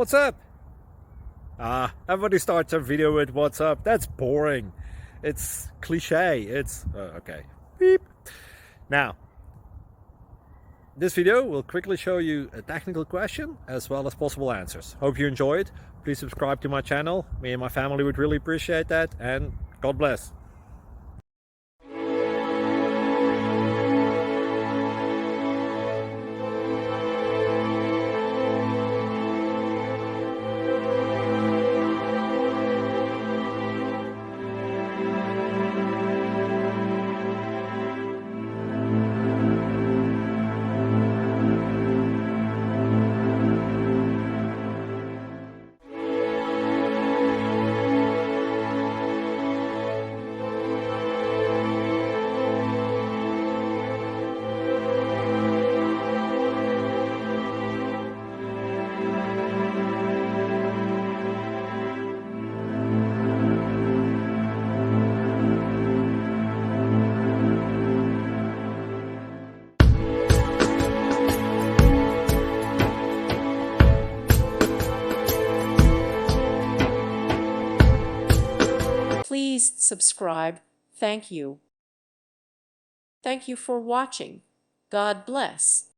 What's up? Everybody starts a video with what's up. That's boring. It's cliche. It's okay. Beep. Now, this video will quickly show you a technical question as well as possible answers. Hope you enjoy it. Please subscribe to my channel. Me and my family would really appreciate that, and God bless. Please subscribe. Thank you. Thank you for watching. God bless.